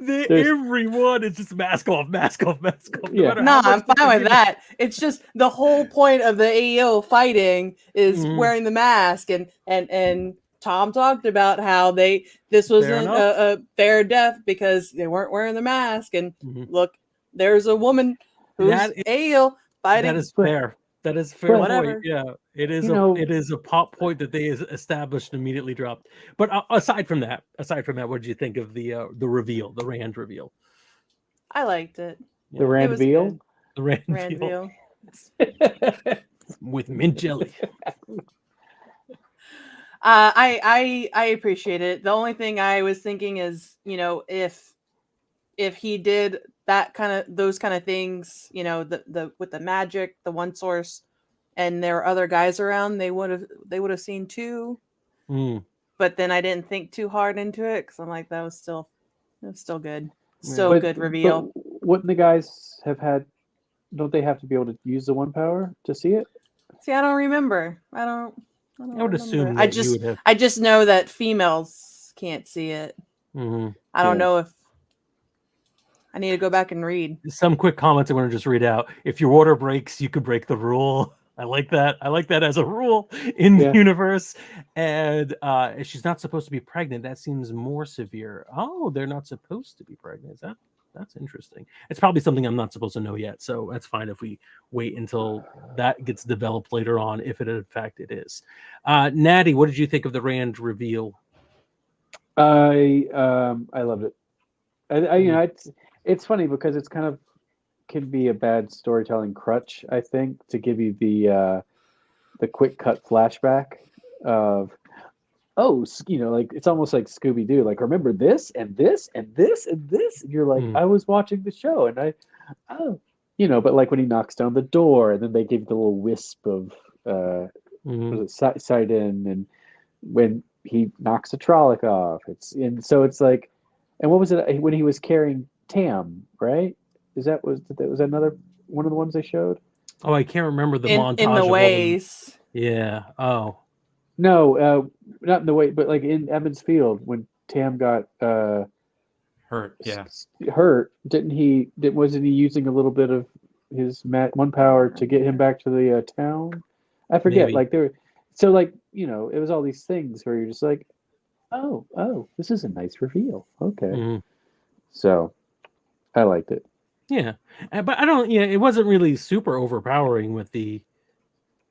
There's- everyone is just mask off, mask off, mask off. Yeah. matter no, how I'm much they fine with give that. It's just the whole point of the AEO fighting is Mhm. wearing the mask, and Tom talked about how this wasn't enough. a fair death because they weren't wearing the mask. And Mhm. look, there's a woman who's That is- AEO fighting. That is fair. That is fair. Whatever. Point. Yeah, it is. You know- It is a pop point that they established and immediately dropped. But aside from that, what did you think of the reveal, the Rand reveal? I liked it. The Yeah. Rand was veal. good. The Rand Rand reveal veal. with mint jelly. I appreciate it. The only thing I was thinking is, if he did those kind of things, the with the magic, the one source, and there are other guys around, they would have seen too. Mm. But then I didn't think too hard into it because I'm like, that was still good. Yeah. So good reveal. But wouldn't the guys have had? Don't they have to be able to use the one power to see it? See, I don't remember. I don't I would remember. assume I that you would have. just know that females can't see it. Mhm. I don't Yeah. know if I need to go back and read. Some quick comments I want to just read out. If your water breaks, you could break the rule. I like that. I like that as a rule in Yeah. the universe. And she's not supposed to be pregnant. That seems more severe. Oh, they're not supposed to be pregnant. That's interesting. It's probably something I'm not supposed to know yet. So that's fine if we wait until that gets developed later on, if it in fact it is. Natty, what did you think of the Rand reveal? I loved it. It's funny because it's kind of can be a bad storytelling crutch, I think, to give you the quick cut flashback of like it's almost like Scooby-Doo, like remember this and this and this and this, and you're like, I was watching the show and but like when he knocks down the door and then they give the little wisp of was it sight in, and when he knocks the Trolloc off, it's like, and what was it when he was carrying Tam, right? Was another one of the ones they showed? Oh, I can't remember the montage in of the all them. ways. Yeah. Oh. No, not in the way, but like in Emmons Field when Tam got Hurt. Yeah. hurt, wasn't he using a little bit of his one power to get him back to the town? I forget. Maybe. Like so like it was all these things where you're just like, oh, this is a nice reveal. Okay, Mhm. so I liked it. Yeah, but I don't. Yeah, it wasn't really super overpowering with the.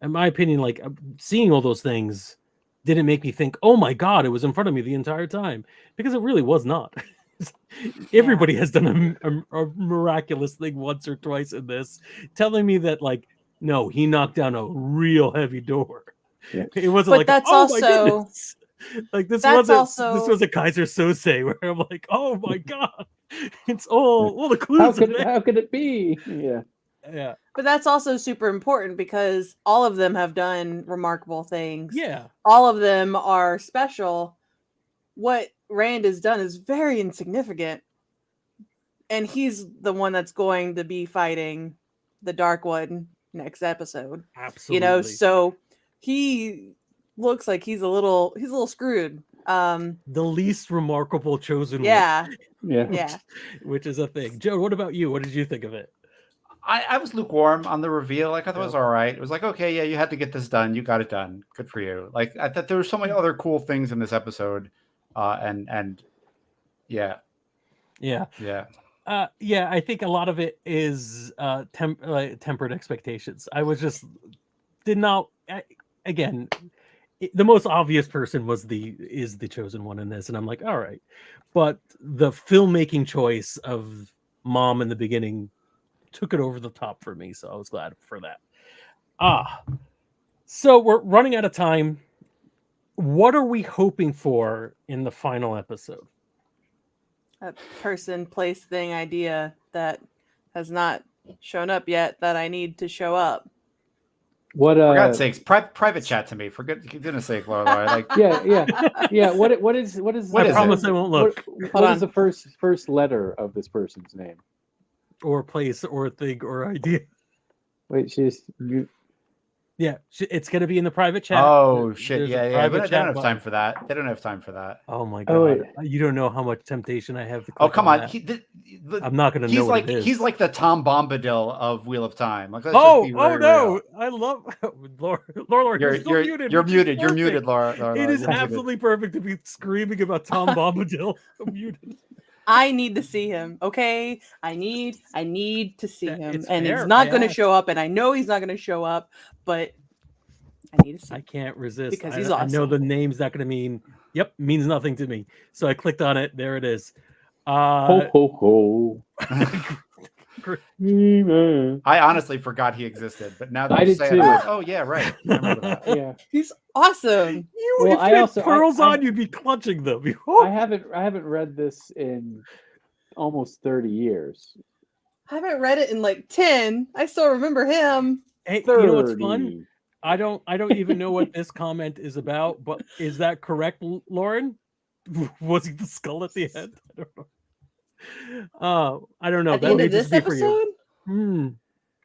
In my opinion, like seeing all those things didn't make me think, "Oh my god, it was in front of me the entire time," because it really was not. Everybody has done a miraculous thing once or twice in this, telling me that like, no, he knocked down a real heavy door. Yeah. It wasn't But like, that's oh my also- goodness. Like this That's wasn't also- this was a Kaiser Sose where I'm like, oh my god, it's all the clues. How could it be? Yeah. Yeah. But that's also super important because all of them have done remarkable things. Yeah. All of them are special. What Rand has done is very insignificant. And he's the one that's going to be fighting the Dark One next episode. Absolutely. So he looks like he's a little screwed. The least remarkable chosen Yeah. Yeah. Yeah. Which is a thing. Joe, what about you? What did you think of it? I was lukewarm on the reveal. Like I thought it was all right. It was like, okay, yeah, you had to get this done. You got it done. Good for you. Like I thought there were so many other cool things in this episode. And yeah. Yeah. Yeah. Yeah, I think a lot of it is tempered expectations. I was just did not again. The most obvious person is the chosen one in this, and I'm like, all right, but the filmmaking choice of Mom in the beginning took it over the top for me, so I was glad for that. So we're running out of time. What are we hoping for in the final episode? A person, place, thing, idea that has not shown up yet that I need to show up. What? For God's sakes, private chat to me. For goodness sake, Laura. Like, yeah. What is? I promise I won't look. What is the first letter of this person's name? Or place, or thing, or idea? Wait, Yeah, it's going to be in the private chat. oh shit! There's a Yeah. private They don't have chat time for that. They don't have time for that. Oh my god! wait. You don't know how much temptation I have to. Oh click come on on! that. I'm not going to know He's like what it is. he's like the Tom Bombadil of Wheel of Time. Like, let's oh just be very no! real. I love Laura. You're still muted. You're which is muted. You're perfect. muted, Laura. It is You're muted. absolutely perfect to be screaming about Tom Bombadil. I'm muted. I need to see him. Okay, I need to see him, It's and fair. he's not I going to asked. show up, and I know he's not going to show up, but I need to see I him. can't resist Because he's I know awesome. the name's not going to mean. Yep, means nothing to me. So I clicked on it. There it is. Ho ho ho. I honestly forgot he existed, but now that I you did say too. it, I'm like, oh yeah, right. I remember that. Yeah. He's awesome. Well, if I you had also- pearls I- on, you'd be clutching them. I haven't read this in almost 30 years. I haven't read it in like 10. I still remember him. Hey, 30. you know what's fun? I don't even know what this comment is about, but is that correct, Lauren? Was he the skull at the end? I don't know. I don't know. At the That end may of just this be for you. episode?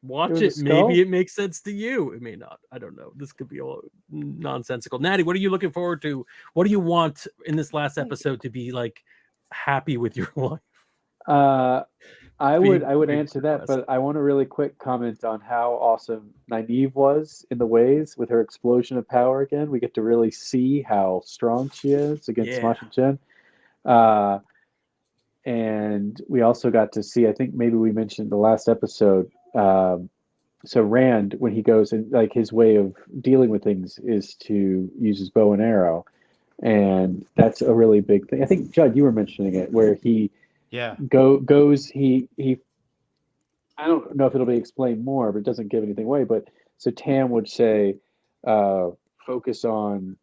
Watch It was it. a skull? Maybe it makes sense to you. It may not. I don't know. This could be all nonsensical. Natty, what are you looking forward to? What do you want in this last episode to be like happy with your life? I would big answer that, request. but I want a really quick comment on how awesome Nynaeve was in the ways with her explosion of power again. We get to really see how strong she is against Yeah. Smosh and Jen. And we also got to see, I think maybe we mentioned the last episode, so Rand, when he goes and like his way of dealing with things is to use his bow and arrow. And that's a really big thing. I think, Judd, you were mentioning it, where he Yeah. goes he I don't know if it'll be explained more, but it doesn't give anything away. But so Tam would say, focus on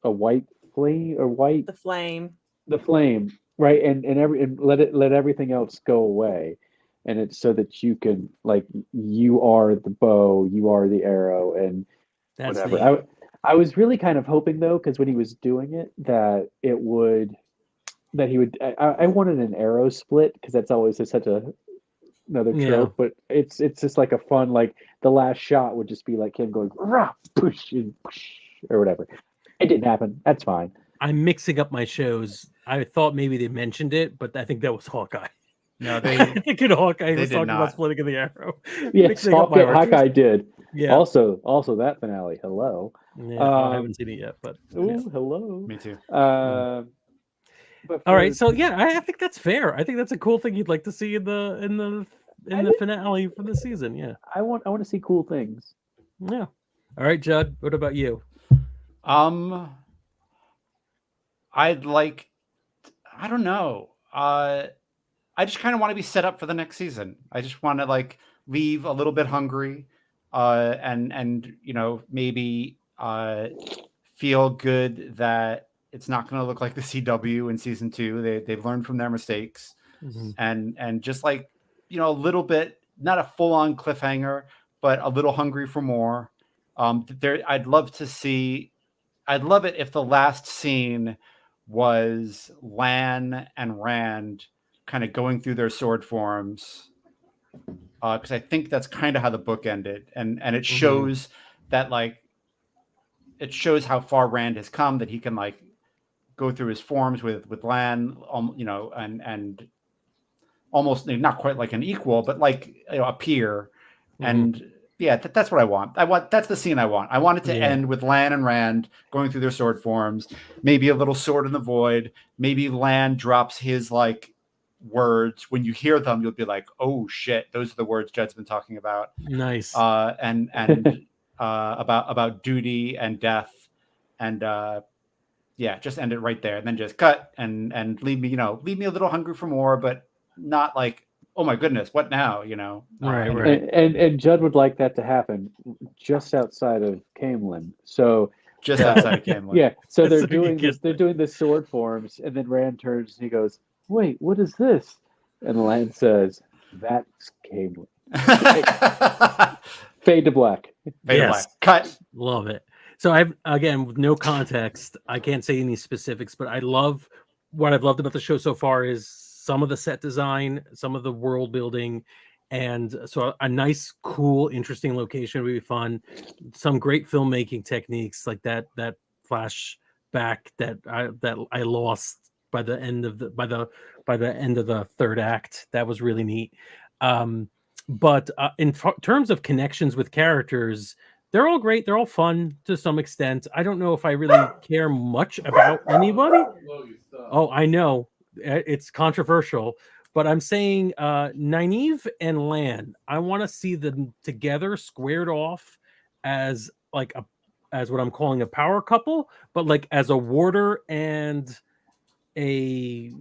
a white flame or white The flame. the flame, right? And let everything else go away. And it's so that you can like you are the bow, you are the arrow, and That's whatever. neat. I was really kind of hoping though, because when he was doing it, that he would. I wanted an arrow split because that's always such another Yeah. trope. But it's just like a fun like the last shot would just be like him going rah, push and push or whatever. It didn't happen. That's fine. I'm mixing up my shows. I thought maybe they mentioned it, but I think that was Hawkeye. No, I they think in Hawkeye he was did talking not. about splitting of the arrow. Yes, Mixing up my Hawkeye did. Yeah. Also that finale. Hello. Yeah, I haven't seen it yet, but Ooh, hello. Me too. But all right. So yeah, I think that's fair. I think that's a cool thing you'd like to see in the finale for the season. Yeah. I want to see cool things. Yeah. All right, Judd. What about you? I'd like. I don't know. I just kind of want to be set up for the next season. I just want to like leave a little bit hungry, and maybe feel good that it's not going to look like the CW in season 2. They've learned from their mistakes, and just like a little bit, not a full on cliffhanger, but a little hungry for more. I'd love it if the last scene was Lan and Rand kind of going through their sword forms, because I think that's kind of how the book ended, and it shows that it shows how far Rand has come, that he can like go through his forms with Lan, and almost not quite like an equal, but like a peer, and yeah, that's what I want. That's the scene I want. I want it to end with Lan and Rand going through their sword forms, maybe a little sword in the void. Maybe Lan drops his like words. When you hear them, you'll be like, "Oh shit, those are the words Judd's been talking about." Nice. And about duty and death, and just end it right there, and then just cut and leave me a little hungry for more, but not like, oh my goodness, what now? Right. And Judd would like that to happen just outside of Camelin. So just outside of Camelin. Yeah. So they're So doing this. They're doing the sword forms, and then Rand turns and he goes, "Wait, what is this?" And Lan says, "That's Camelin." Fade to black. Fade to black. Cut. Love it. So I've, again, with no context, I can't say any specifics, but what I've loved about the show so far is some of the set design, some of the world building, and so a nice, cool, interesting location would be fun. Some great filmmaking techniques, like that flashback that I lost by the end of the third act. That was really neat. But in terms of connections with characters, they're all great. They're all fun to some extent. I don't know if I really care much about anybody. Oh, I know. It's controversial, but I'm saying Nynaeve and Lan, I want to see them together, squared off as what I'm calling a power couple, but like as a warder and a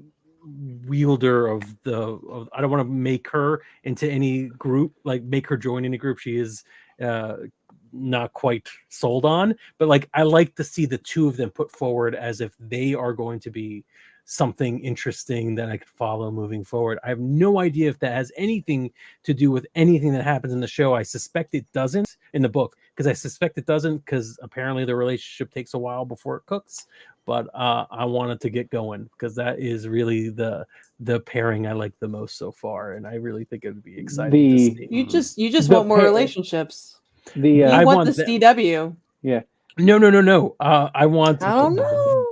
wielder of I don't want to make her into any group, like make her join any group she is not quite sold on, but like I like to see the two of them put forward as if they are going to be something interesting that I could follow moving forward. I have no idea if that has anything to do with anything that happens in the show. I suspect it doesn't in the book, because apparently the relationship takes a while before it cooks. But I wanted to get going because that is really the pairing I like the most so far, and I really think it would be exciting to see. You just want more relationships. I want the CW. Yeah. No. I want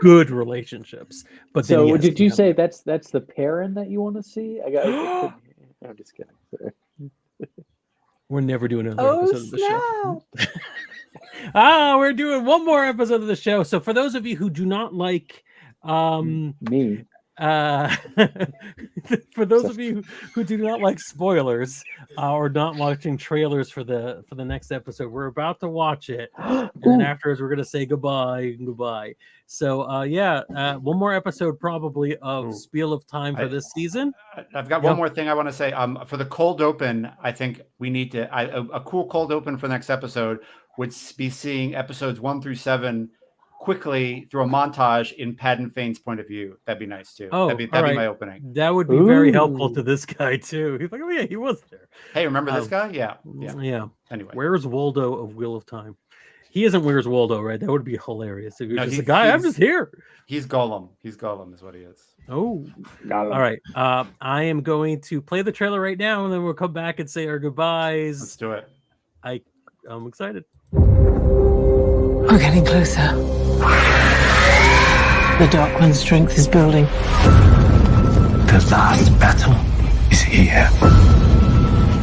good relationships. But so then, did you say that's the pairing that you want to see? I'm just kidding. We're never doing another episode of the show. We're doing one more episode of the show. So for those of you who do not like me, for those of you who do not like spoilers or not watching trailers for the next episode, we're about to watch it, and then afterwards we're gonna say goodbye. So one more episode probably of Spiel of Time for this season. I've got one more thing I want to say. For the cold open, I think we need to a cool cold open for the next episode would be seeing episodes 1 through 7 quickly through a montage in Padden Fane's point of view. That'd be nice too. That'd be my opening. That would be very helpful to this guy too. He's like, oh yeah, he was there. Hey, remember this guy? Yeah. Anyway, where's Waldo of Wheel of Time? He isn't Where's Waldo, right? That would be hilarious if you're just a guy. I'm just here. He's Gollum. He's Gollum is what he is. Oh, all right. I am going to play the trailer right now, and then we'll come back and say our goodbyes. Let's do it. I'm excited. We're getting closer. The Dark One's strength is building. The last battle is here.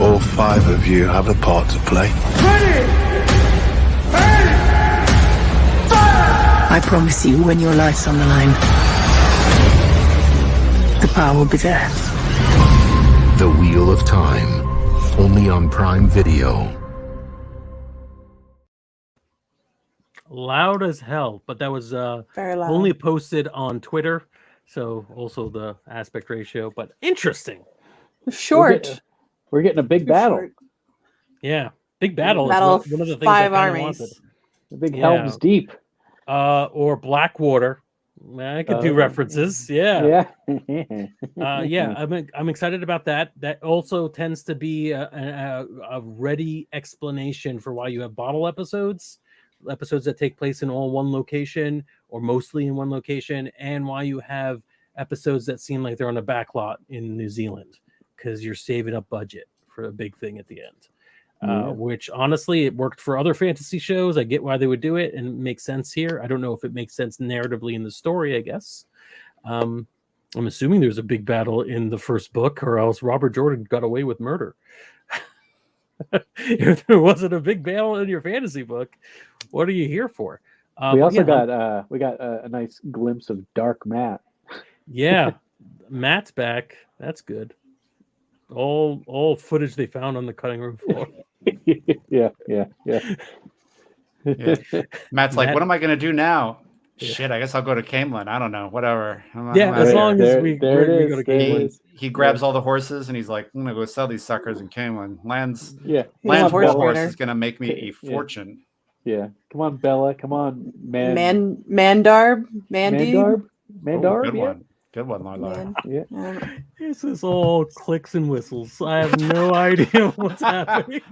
All 5 of you have a part to play. I promise you, when your life's on the line, the power will be there. The Wheel of Time, only on Prime Video. Loud as hell, but that was Very loud. only posted on Twitter, so also the aspect ratio, but interesting. Short. We're getting a big Too battle. short. Yeah, big battle. Battle is one of the things 5 I kinda armies. wanted. The big Yeah. Helm's Deep. Or Blackwater. I could do references. Yeah. Yeah. I'm excited about that. That also tends to be a ready explanation for why you have bottle episodes that take place in all one location or mostly in one location, and why you have episodes that seem like they're on a back lot in New Zealand because you're saving up budget for a big thing at the end. Which honestly, it worked for other fantasy shows. I get why they would do it, and it makes sense here. I don't know if it makes sense narratively in the story, I guess. I'm assuming there's a big battle in the first book, or else Robert Jordan got away with murder. If there wasn't a big battle in your fantasy book, what are you here for? We also got a nice glimpse of Dark Matt. Yeah, Matt's back. That's good. All footage they found on the cutting room floor. Yeah. Matt's like, Matt- what am I going to do now? Yeah. Shit, I guess I'll go to Camelin. I don't know. Whatever. Yeah, as long as we there it go to is, there it Camelin. is. He grabs all the horses and he's like, I'm going to go sell these suckers in Camelin. Land's Yeah. Land's horse war horse trainer. is going to make me a Yeah. fortune. Yeah. Come on, Bella. Come on, Mandarb? Mandy? Mandarb? Oh, Mandarb? good Yeah. one. Good one, Marla. Yeah. This is all clicks and whistles. I have no idea what's happening.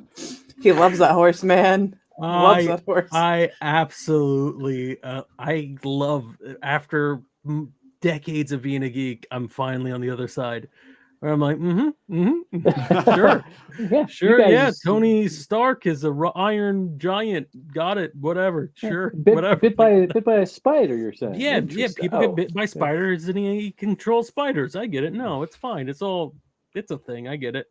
He loves that horse, man. Loves that horse. I absolutely, I love, after decades of being a geek, I'm finally on the other side. Where I'm like, sure. Yeah. Sure, you guys yeah. just- Tony Stark is a iron giant. Got it. Whatever. Sure. Bit, whatever. bit by a spider, you're saying? Yeah, Interesting. people Oh, get bit by spiders and he controls spiders. I get it. No, it's fine. It's a thing. I get it.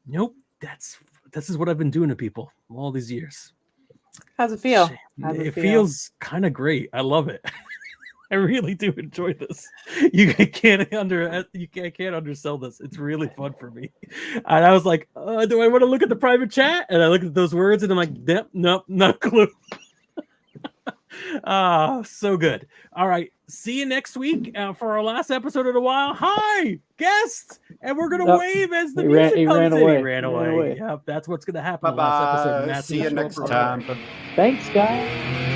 Nope. This is what I've been doing to people all these years. How's it feel? Shit. How's It it feel? feels kind of great. I love it. I really do enjoy this. You can't undersell this. It's really fun for me. And I was like, do I want to look at the private chat? And I look at those words and I'm like, nope, not a clue. So good. All right. See you next week for our last episode of the while. Hi, guest. And we're gonna wave as the music he comes ran in. away. He ran away. Yep, that's what's gonna happen. Bye in the last episode. bye. Matt's See gonna you show up next for a time. Thanks, guys.